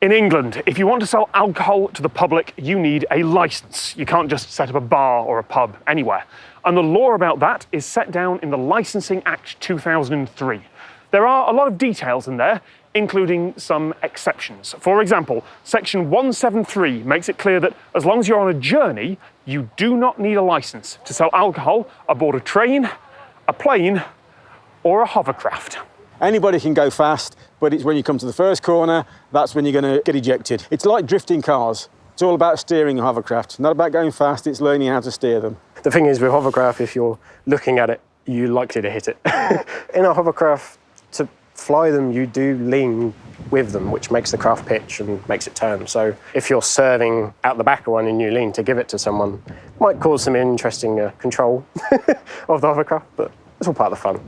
In England, if you want to sell alcohol to the public, you need a licence. You can't just set up a bar or a pub anywhere. And the law about that is set down in the Licensing Act 2003. There are a lot of details in there, including some exceptions. For example, Section 173 makes it clear that as long as you're on a journey, you do not need a licence to sell alcohol aboard a train, a plane, or a hovercraft. Anybody can go fast, but it's when you come to the first corner, that's when you're going to get ejected. It's like drifting cars. It's all about steering a hovercraft. Not about going fast, it's learning how to steer them. The thing is, with hovercraft, if you're looking at it, you're likely to hit it. In a hovercraft, to fly them, you do lean with them, which makes the craft pitch and makes it turn. So if you're serving out the back of one and you lean to give it to someone, it might cause some interesting control of the hovercraft, but it's all part of the fun.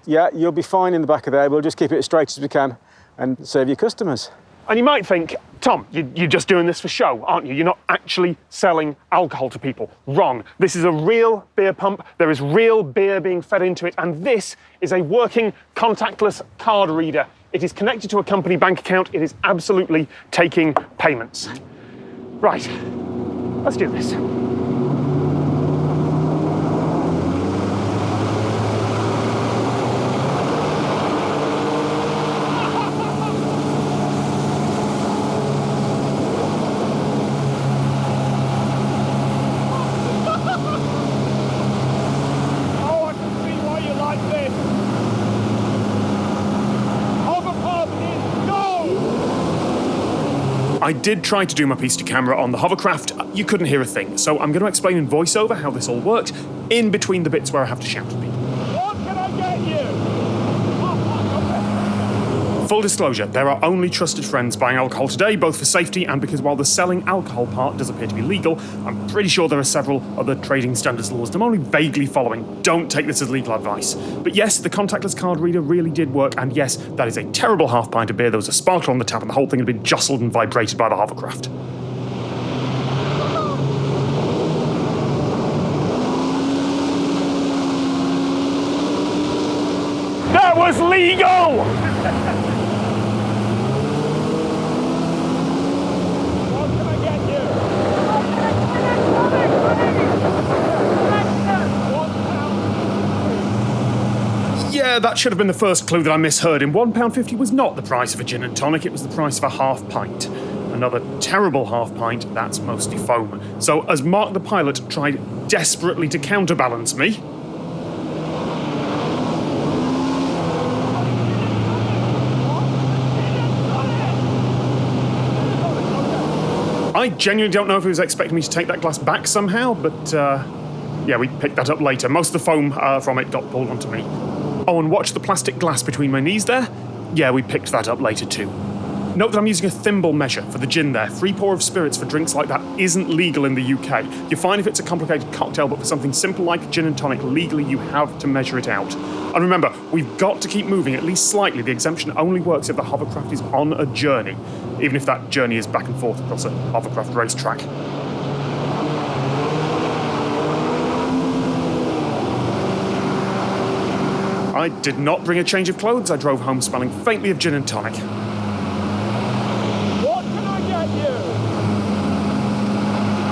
Yeah, you'll be fine in the back of there. We'll just keep it as straight as we can and serve your customers. And you might think, Tom, you're just doing this for show, aren't you? You're not actually selling alcohol to people. Wrong. This is a real beer pump. There is real beer being fed into it. And this is a working contactless card reader. It is connected to a company bank account. It is absolutely taking payments. Right, let's do this. I did try to do my piece to camera on the hovercraft. You couldn't hear a thing, so I'm going to explain in voiceover how this all worked, in between the bits where I have to shout at people. What can I get you? Full disclosure, there are only trusted friends buying alcohol today, both for safety and because while the selling alcohol part does appear to be legal, I'm pretty sure there are several other trading standards laws that I'm only vaguely following. Don't take this as legal advice. But yes, the contactless card reader really did work, and yes, that is a terrible half pint of beer. There was a sparkler on the tap and the whole thing had been jostled and vibrated by the hovercraft. That was legal! Yeah, that should have been the first clue that I misheard him. £1.50 was not the price of a gin and tonic, it was the price of a half pint. Another terrible half pint, that's mostly foam. So as Mark the pilot tried desperately to counterbalance me, I genuinely don't know if he was expecting me to take that glass back somehow, but yeah, we picked that up later. Most of the foam from it got pulled onto me. Oh, and watch the plastic glass between my knees there? Yeah, we picked that up later too. Note that I'm using a thimble measure for the gin there. 3 pour of spirits for drinks like that isn't legal in the UK. You're fine if it's a complicated cocktail, but for something simple like gin and tonic, legally you have to measure it out. And remember, we've got to keep moving at least slightly. The exemption only works if the hovercraft is on a journey, even if that journey is back and forth across a hovercraft racetrack. I did not bring a change of clothes. I drove home smelling faintly of gin and tonic. What can I get you?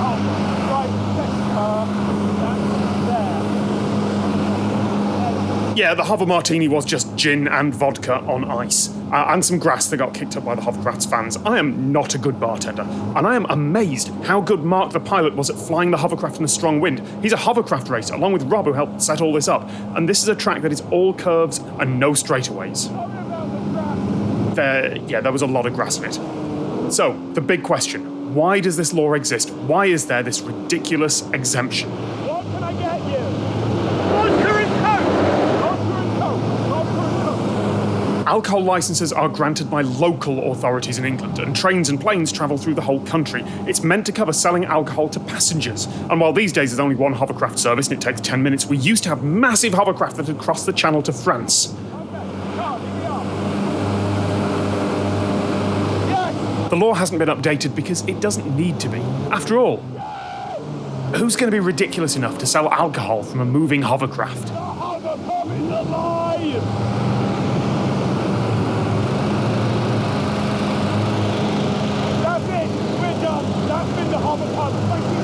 Oh, right, that's there. Yeah, the hover martini was just gin and vodka on ice. And some grass that got kicked up by the hovercraft's fans. I am not a good bartender, and I am amazed how good Mark the pilot was at flying the hovercraft in a strong wind. He's a hovercraft racer, along with Rob, who helped set all this up. And this is a track that is all curves and no straightaways. There was a lot of grass in it. So, the big question, why does this law exist? Why is there this ridiculous exemption? What can I get you? Vodka and Coke! Vodka and Coke! Vodka and Coke! Alcohol licences are granted by local authorities in England, and trains and planes travel through the whole country. It's meant to cover selling alcohol to passengers. And while these days there's only one hovercraft service and it takes 10 minutes, we used to have massive hovercraft that had crossed the channel to France. The law hasn't been updated because it doesn't need to be. After all, who's going to be ridiculous enough to sell alcohol from a moving hovercraft? The hovercraft is alive! Overcast, thank you.